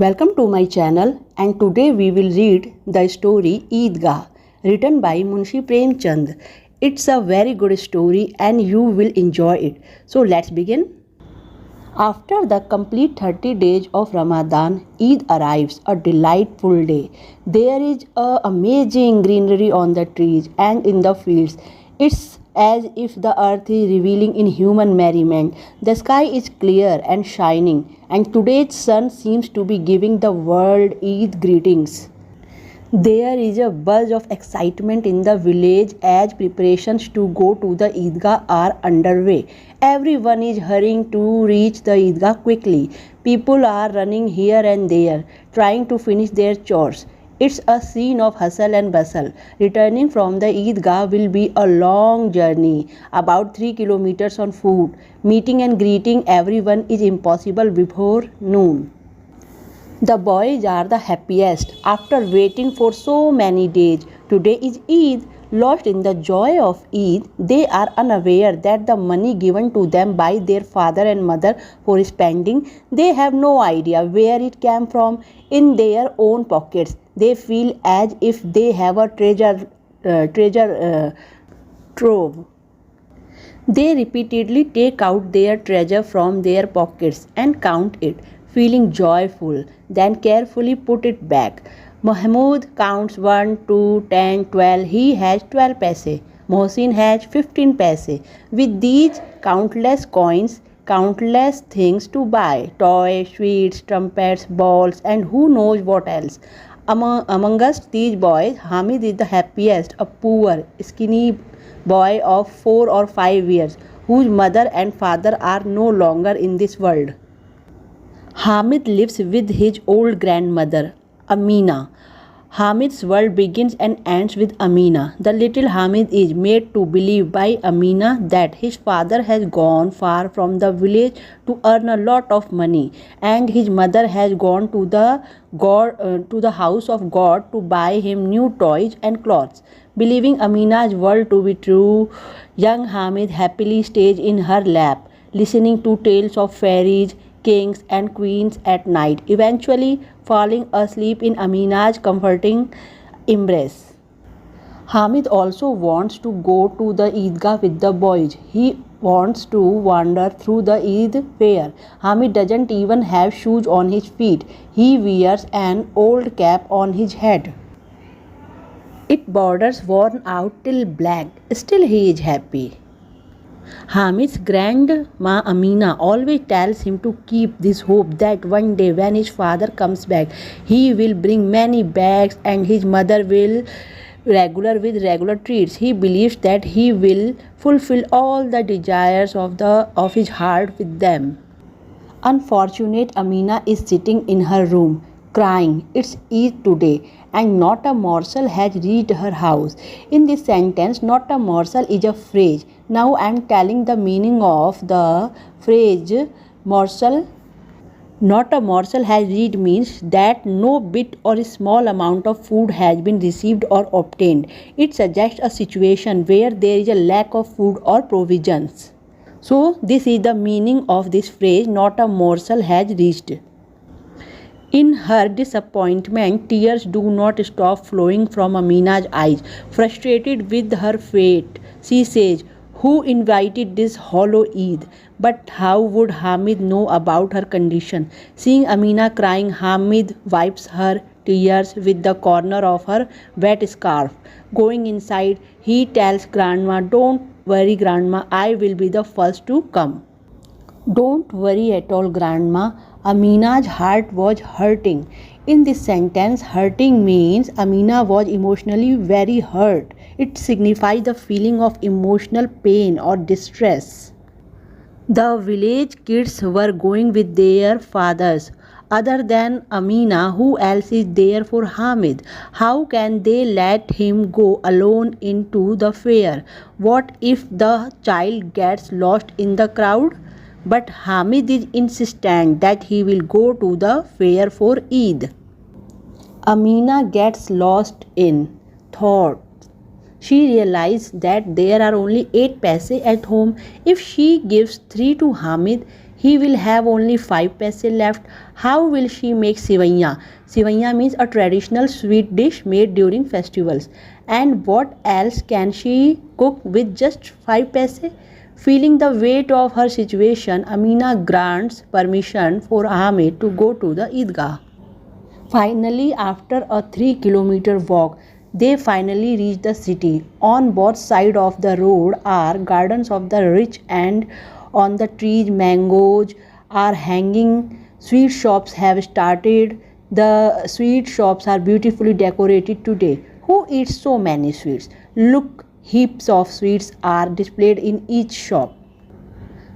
Welcome to my channel, and today we will read the story Idgah written by Munshi Premchand. It's a very good story and you will enjoy it. So let's begin. After the complete 30 days of Ramadan, Eid arrives, a delightful day. There is amazing greenery on the trees and in the fields. It's as if the earth is revealing in human merriment. The sky is clear and shining, and today's sun seems to be giving the world Eid greetings. There is a buzz of excitement in the village as preparations to go to the Eidgah are underway. Everyone is hurrying to reach the Eidgah quickly. People are running here and there, trying to finish their chores. It's a scene of hustle and bustle. Returning from the Eidgah will be a long journey, about 3 kilometers on foot. Meeting and greeting everyone is impossible before noon. The boys are the happiest after waiting for so many days. Today is Eid. Lost in the joy of Eid, they are unaware that the money given to them by their father and mother for spending, they have no idea where it came from. In their own pockets, they feel as if they have a treasure trove. They repeatedly take out their treasure from their pockets and count it, feeling joyful, then carefully put it back. Mahmoud counts 1, 2, 10, 12. He has 12 paise. Mohsin has 15 paise. With these countless coins, countless things to buy, toys, sweets, trumpets, balls, and who knows what else. Amongst these boys, Hamid is the happiest, a poor, skinny boy of 4 or 5 years, whose mother and father are no longer in this world. Hamid lives with his old grandmother, Amina. Hamid's world begins and ends with Amina. The little Hamid is made to believe by Amina that his father has gone far from the village to earn a lot of money, and his mother has gone to the house of God to buy him new toys and clothes. Believing Amina's world to be true, young Hamid happily stays in her lap, listening to tales of fairies, kings and queens at night, eventually falling asleep in Amina's comforting embrace. Hamid also wants to go to the Eidgah with the boys. He wants to wander through the Eid fair. Hamid doesn't even have shoes on his feet. He wears an old cap on his head. It borders worn out till black. Still he is happy. Hamid's grandma Amina always tells him to keep this hope that one day when his father comes back, he will bring many bags and his mother will regular treats. He believes that he will fulfill all the desires of his heart with them. Unfortunate Amina is sitting in her room, crying. It's Eid today, and not a morsel has reached her house. In this sentence, not a morsel is a phrase. Now I am telling the meaning of the phrase morsel. Not a morsel has reached means that no bit or small amount of food has been received or obtained. It suggests a situation where there is a lack of food or provisions. So this is the meaning of this phrase, not a morsel has reached. In her disappointment, tears do not stop flowing from Amina's eyes. Frustrated with her fate, she says, "Who invited this hollow Eid?" But how would Hamid know about her condition? Seeing Amina crying, Hamid wipes her tears with the corner of her wet scarf. Going inside, he tells Grandma, "Don't worry, Grandma, I will be the first to come." Don't worry at all, Grandma. Amina's heart was hurting. In this sentence, hurting means Amina was emotionally very hurt. It signifies the feeling of emotional pain or distress. The village kids were going with their fathers. Other than Amina, who else is there for Hamid? How can they let him go alone into the fair? What if the child gets lost in the crowd? But Hamid is insistent that he will go to the fair for Eid. Amina gets lost in thought. She realized that there are only 8 paise at home. If she gives 3 to Hamid, He will have only 5 paise left. How will she make sivaiya? Sivaiya means a traditional sweet dish made during festivals. And what else can she cook with just 5 paise? Feeling the weight of her situation, Amina grants permission for Hamid to go to the Idgah. Finally, after a 3-kilometer walk, they finally reach the city. On both sides of the road are gardens of the rich, and on the trees mangoes are hanging. Sweet shops have started. The sweet shops are beautifully decorated today. Who eats so many sweets? Look, heaps of sweets are displayed in each shop.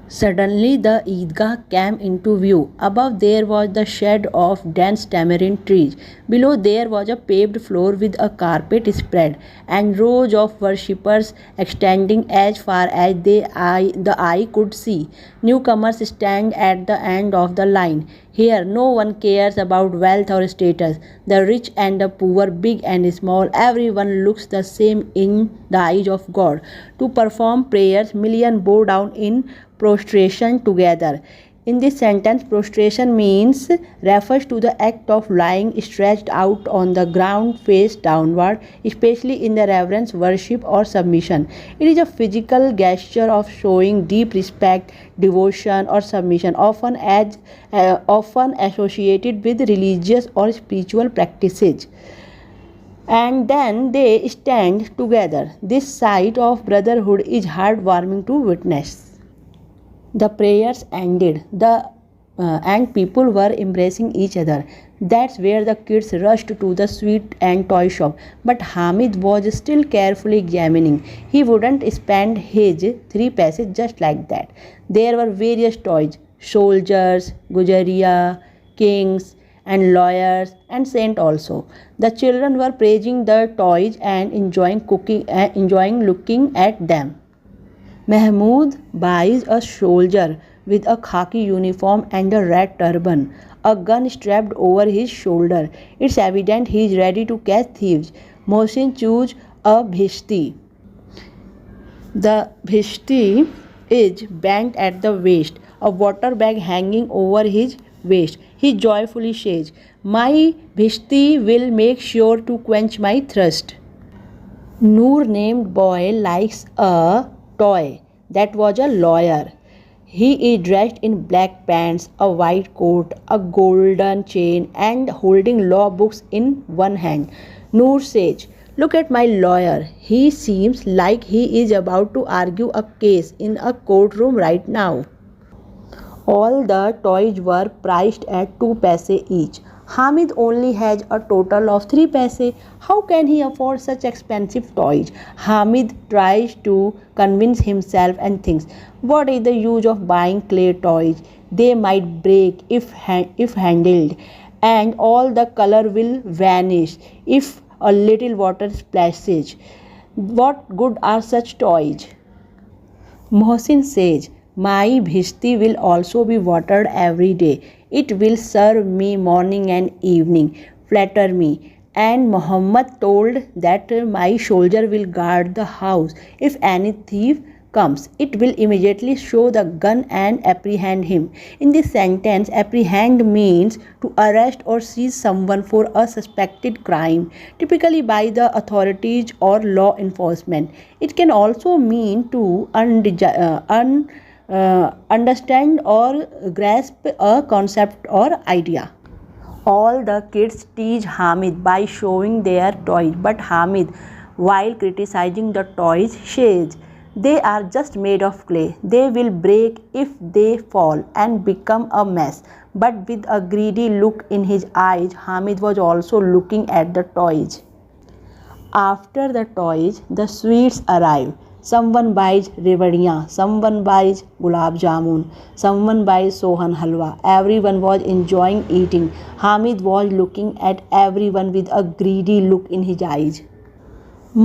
Suddenly the Eidgah came into view. Above there was the shade of dense tamarind trees. Below there was a paved floor with a carpet spread, and rows of worshippers extending as far as the eye could see. Newcomers stand at the end of the line. Here no one cares about wealth or status. The rich and the poor, big and small, everyone looks the same in the eyes of God. To perform prayers, millions bow down in prostration together. In this sentence, prostration means refers to the act of lying stretched out on the ground face downward, especially in the reverence, worship or submission. It is a physical gesture of showing deep respect, devotion or submission, often associated with religious or spiritual practices. And then they stand together. This sight of brotherhood is heartwarming to witness. The prayers ended, and people were embracing each other. That's where the kids rushed to the sweet and toy shop. But Hamid was still carefully examining. He wouldn't spend his 3 paise just like that. There were various toys: soldiers, gujariya, kings, and lawyers, and saints also. The children were praising the toys and enjoying looking at them. Mahmoud buys a soldier with a khaki uniform and a red turban, a gun strapped over his shoulder. It's evident he is ready to catch thieves. Mohsin chooses a bhishti. The bhishti is bent at the waist, a water bag hanging over his waist. He joyfully says, "My bhishti will make sure to quench my thirst." Noor named boy likes a toy. That was a lawyer. He is dressed in black pants, a white coat, a golden chain, and holding law books in one hand. Noor says, "Look at my lawyer. He seems like he is about to argue a case in a courtroom right now." All the toys were priced at 2 paise each. Hamid only has a total of 3 paise. How can he afford such expensive toys? Hamid tries to convince himself and thinks, what is the use of buying clay toys? They might break if handled, and all the color will vanish if a little water splashes. What good are such toys? Mohsin says, "My bhishti will also be watered every day. It will serve me morning and evening, flatter me." And Muhammad told that my soldier will guard the house. If any thief comes, it will immediately show the gun and apprehend him. In this sentence, apprehend means to arrest or seize someone for a suspected crime, typically by the authorities or law enforcement. It can also mean to understand or grasp a concept or idea. All the kids tease Hamid by showing their toys, but Hamid, while criticizing the toys, says, "They are just made of clay. They will break if they fall and become a mess." But with a greedy look in his eyes, Hamid was also looking at the toys. After the toys, the sweets arrive. Someone buys revadiyan, someone buys gulab jamun, someone buys sohan halwa. Everyone was enjoying eating. Hamid was looking at everyone with a greedy look in his eyes.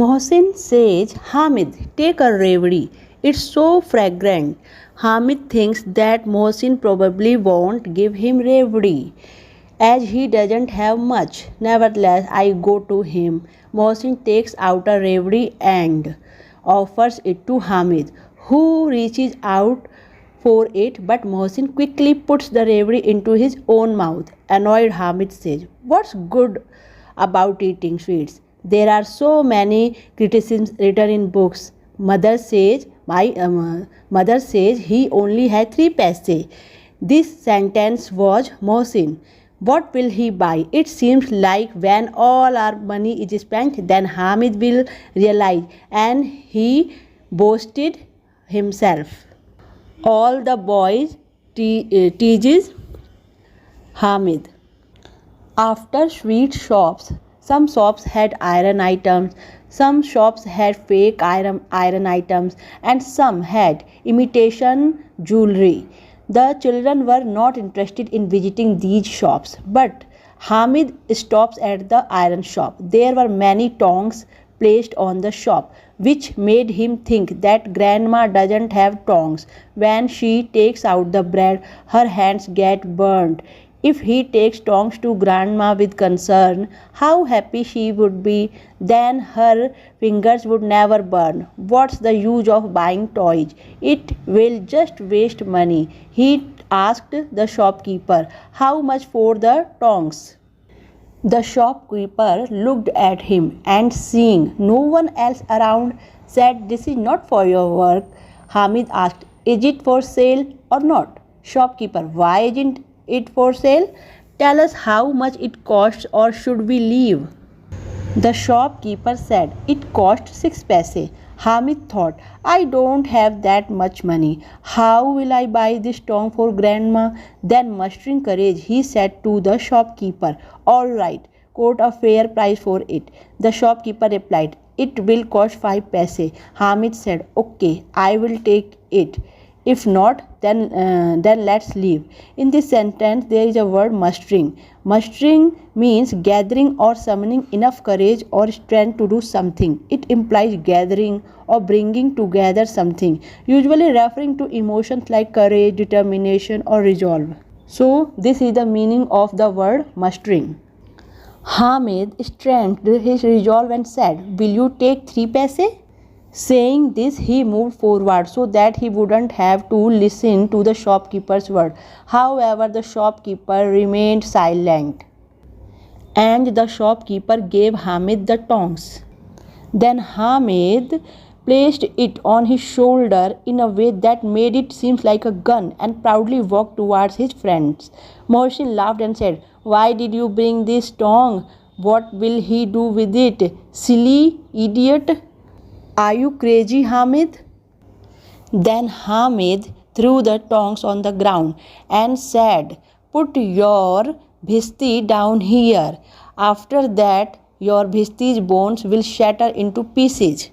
Mohsin says, "Hamid, take a revadi. It's so fragrant." Hamid thinks that Mohsin probably won't give him revadi, as he doesn't have much. Nevertheless, I go to him. Mohsin takes out a revadi and offers it to Hamid, who reaches out for it, but Mohsin quickly puts the rabdi into his own mouth. Annoyed, Hamid says, "What's good about eating sweets? There are so many criticisms written in books." Mother says he only had 3 paise. This sentence was Mohsin. What will he buy? It seems like when all our money is spent, then Hamid will realize, and he boasted himself. All the boys teases Hamid. After sweet shops, some shops had iron items, some shops had fake iron items, and some had imitation jewelry. The children were not interested in visiting these shops, but Hamid stops at the iron shop. There were many tongs placed on the shop, which made him think that grandma doesn't have tongs. When she takes out the bread, her hands get burnt. If he takes tongs to grandma with concern, how happy she would be. Then her fingers would never burn. What's the use of buying toys? It will just waste money. He asked the shopkeeper, "How much for the tongs?" The shopkeeper looked at him and, seeing no one else around, said, "This is not for your work." Hamid asked, "Is it for sale or not?" Shopkeeper, "Why isn't it for sale? Tell us how much it costs, or should we leave?" The shopkeeper said, "It cost 6 paise." Hamid thought, "I don't have that much money. How will I buy this tong for grandma?" Then, mustering courage, he said to the shopkeeper, "All right, quote a fair price for it." The shopkeeper replied, "It will cost 5 paise." Hamid said, "Okay, I will take it. If not, then let's leave." In this sentence, there is a word mustering. Mustering means gathering or summoning enough courage or strength to do something. It implies gathering or bringing together something, usually referring to emotions like courage, determination, or resolve. So, this is the meaning of the word mustering. Hamid strengthened his resolve and said, "Will you take 3 paise?" Saying this, he moved forward so that he wouldn't have to listen to the shopkeeper's word. However, the shopkeeper remained silent, and the shopkeeper gave Hamid the tongs. Then Hamid placed it on his shoulder in a way that made it seem like a gun and proudly walked towards his friends. Mohsin laughed and said, "Why did you bring this tong? What will he do with it? Silly idiot! Are you crazy, Hamid?" Then Hamid threw the tongs on the ground and said, "Put your bhisti down here. After that, your bhisti's bones will shatter into pieces."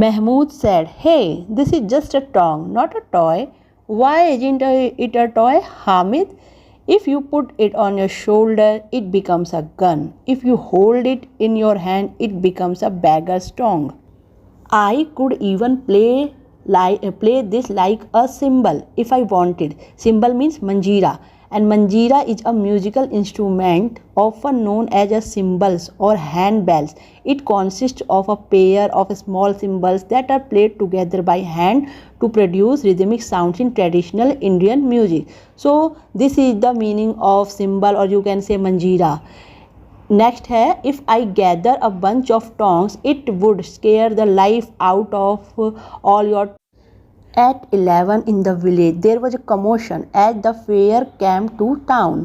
Mahmoud said, "Hey, this is just a tong, not a toy." "Why isn't it a toy, Hamid? If you put it on your shoulder, it becomes a gun. If you hold it in your hand, it becomes a beggar's tong. I could even play this like a cymbal if I wanted." Cymbal means manjeera, and manjeera is a musical instrument often known as a cymbals or hand bells. It consists of a pair of small cymbals that are played together by hand to produce rhythmic sounds in traditional Indian music. So this is the meaning of cymbal, or you can say manjeera. Next है, if I gather a bunch of tongs, it would scare the life out of all your. At 11 in the village, there was a commotion as the fair came to town.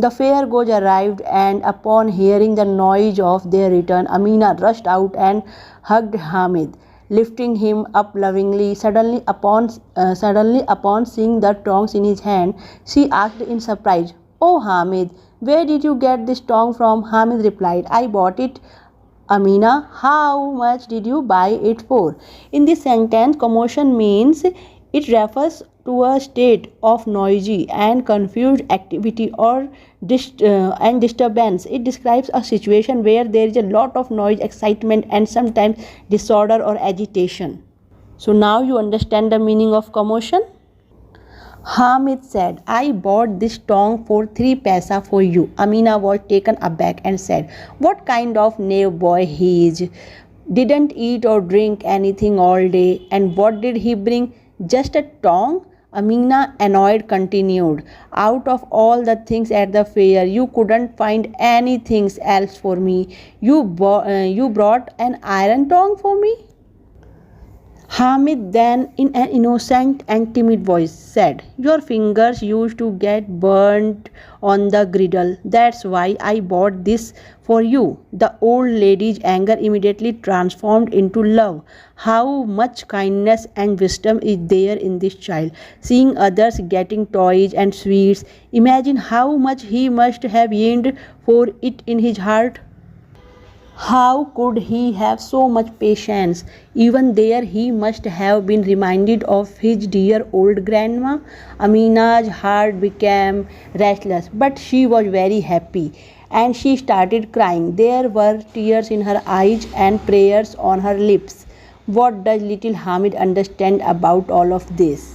The fair gods arrived, and upon hearing the noise of their return, Amina rushed out and hugged Hamid, lifting him up lovingly. Suddenly upon seeing the tongs in his hand, she asked in surprise, "Oh Hamid, where did you get this tong from?" Hamid replied, "I bought it." "Amina, how much did you buy it for?" In this sentence, commotion means it refers to a state of noisy and confused activity or disturbance. It describes a situation where there is a lot of noise, excitement, and sometimes disorder or agitation. So now you understand the meaning of commotion. Hamid said, "I bought this tong for 3 paise for you." Amina was taken aback and said, "What kind of knave boy he is? Didn't eat or drink anything all day. And what did he bring? Just a tong?" Amina, annoyed, continued. Out of all the things at the fair, you couldn't find anything else for me. You brought an iron tongue for me? Hamid then, in an innocent and timid voice, said, "Your fingers used to get burnt on the griddle. That's why I bought this for you." The old lady's anger immediately transformed into love. How much kindness and wisdom is there in this child. Seeing others getting toys and sweets, imagine how much he must have yearned for it in his heart. How could he have so much patience? Even there he must have been reminded of his dear old grandma. Amina's heart became restless, but she was very happy and she started crying. There were tears in her eyes and prayers on her lips. What does little Hamid understand about all of this?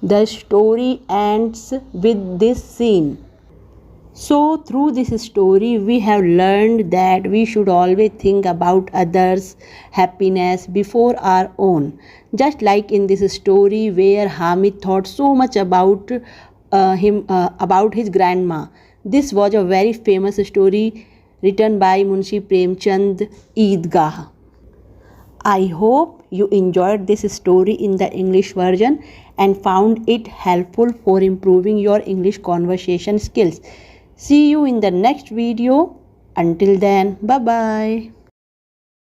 The story ends with this scene. So, through this story, we have learned that we should always think about others' happiness before our own. Just like in this story, where Hamid thought so much about about his grandma. This was a very famous story written by Munshi Premchand, Idgah. I hope you enjoyed this story in the English version and found it helpful for improving your English conversation skills. See you in the next video. Until then, bye bye.